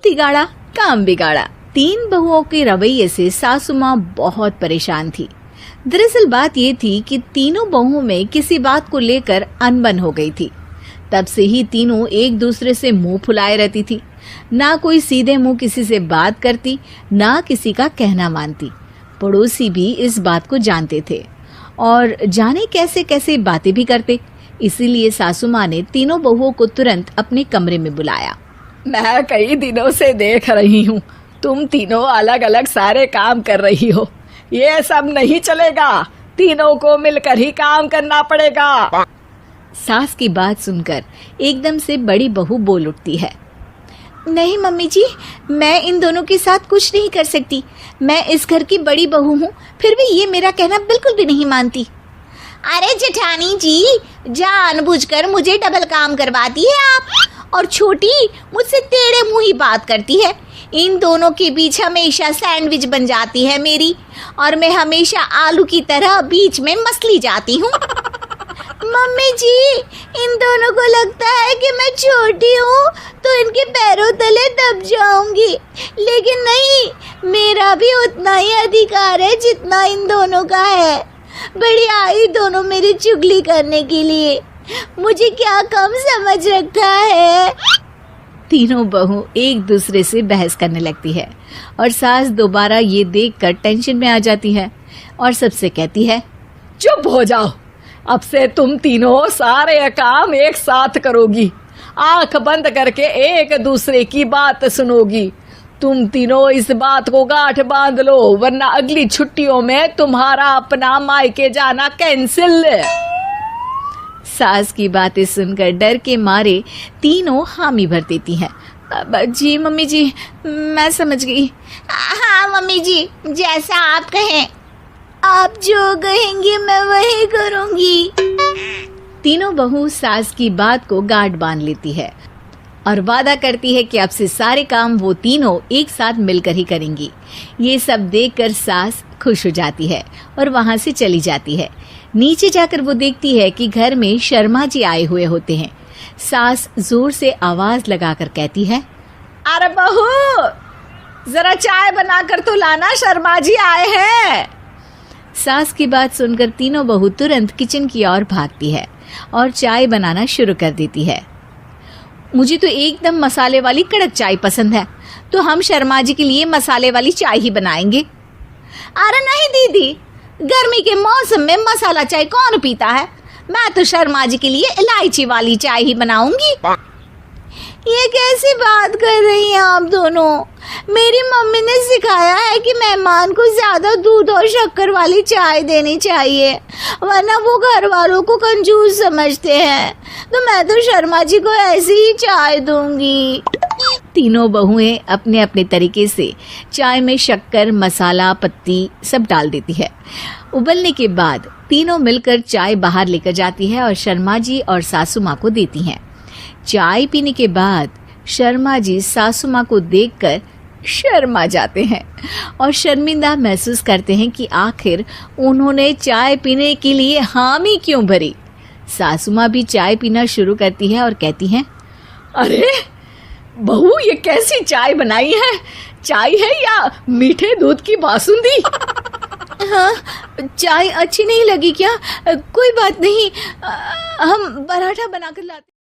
तिगाड़ा काम बिगाड़ा। 3 बहुओं के रवैये से सासू माँ बहुत परेशान थी। दरअसल बात ये थी कि तीनों बहुओं में किसी बात को लेकर अनबन हो गई थी। तब से ही तीनों एक दूसरे से मुंह फुलाए रहती थी। ना कोई सीधे मुंह किसी से बात करती, ना किसी का कहना मानती। पड़ोसी भी इस बात को जानते थे और जाने कैसे कैसे बातें भी करते। इसीलिए सासू माँ ने तीनों बहुओं को तुरंत अपने कमरे में बुलाया। मैं कई दिनों से देख रही हूँ, तुम तीनों अलग अलग सारे काम कर रही हो। ये सब नहीं चलेगा, तीनों को मिलकर ही काम करना पड़ेगा। सास की बात सुनकर एकदम से बड़ी बहू बोल उठती है। नहीं मम्मी जी, मैं इन दोनों के साथ कुछ नहीं कर सकती। मैं इस घर की बड़ी बहू हूँ, फिर भी ये मेरा कहना बिल्कुल भी नहीं मानती। अरे जेठानी जी, जानबूझकर मुझे डबल काम करवाती है आप। और छोटी मुझसे टेढ़े मुंह ही बात करती है। इन दोनों के बीच हमेशा सैंडविच बन जाती है मेरी, और मैं हमेशा आलू की तरह बीच में मसली जाती हूँ। मम्मी जी, इन दोनों को लगता है कि मैं छोटी हूँ तो इनके पैरों तले दब जाऊंगी, लेकिन नहीं, मेरा भी उतना ही अधिकार है जितना इन दोनों का है। बड़ी आई दोनों मेरी चुगली करने के लिए, मुझे क्या कम समझ रखा है। तीनों बहू एक दूसरे से बहस करने लगती है और सास दोबारा ये देखकर टेंशन में आ जाती है और सबसे कहती है, चुप हो जाओ, अब से तुम तीनों सारे काम एक साथ करोगी। आंख बंद करके एक दूसरे की बात सुनोगी। तुम तीनों इस बात को गांठ बांध लो, वरना अगली छुट्टियों में तुम्हारा अपना मायके जाना कैंसिल। सास की बातें सुनकर डर के मारे तीनों हामी भर देती हैं। जी मम्मी जी, मैं समझ गई। हाँ मम्मी जी, जैसा आप कहें। आप जो कहेंगी मैं वही करूंगी। तीनों बहू सास की बात को गांठ बांध लेती है और वादा करती है कि अब से सारे काम वो तीनों एक साथ मिलकर ही करेंगी। ये सब देखकर सास खुश हो जाती है और वहां से चली जाती है। नीचे जाकर वो देखती है कि घर में शर्मा जी आए हुए होते हैं। सास जोर से आवाज लगाकर कहती है, अरे बहू, जरा चाय बनाकर तो लाना, शर्मा जी आए हैं। सास की बात सुनकर तीनों बहू तुरंत किचन की ओर भागती है और चाय बनाना शुरू कर देती है। मुझे तो एकदम मसाले वाली कड़क चाय पसंद है, तो हम शर्मा जी के लिए मसाले वाली चाय ही बनाएंगे। अरे नहीं दीदी, गर्मी के मौसम में मसाला चाय कौन पीता है। मैं तो शर्मा जी के लिए इलायची वाली चाय ही बनाऊंगी। ये कैसी बात कर रही हैं आप दोनों। मेरी मम्मी ने सिखाया है कि मेहमान को ज्यादा दूध और शक्कर वाली चाय देनी चाहिए, वरना वो घर वालों को कंजूस समझते हैं। तो मैं तो शर्मा जी को ऐसी ही चाय दूंगी। तीनों बहुएं अपने अपने तरीके से चाय में शक्कर, मसाला, पत्ती सब डाल देती है। उबलने के बाद तीनों मिलकर चाय बाहर लेकर जाती है और शर्मा जी और सासू माँ को देती हैं। चाय पीने के बाद शर्मा जी सासू माँ को देखकर शर्मा जाते हैं और शर्मिंदा महसूस करते हैं कि आखिर उन्होंने चाय पीने के लिए हामी क्यों भरी। सासू माँ भी चाय पीना शुरू करती है और कहती हैं, अरे बहू, ये कैसी चाय बनाई है? चाय है या मीठे दूध की बासुंदी? हाँ, चाय अच्छी नहीं लगी क्या? कोई बात नहीं, हम पराठा बनाकर लाते।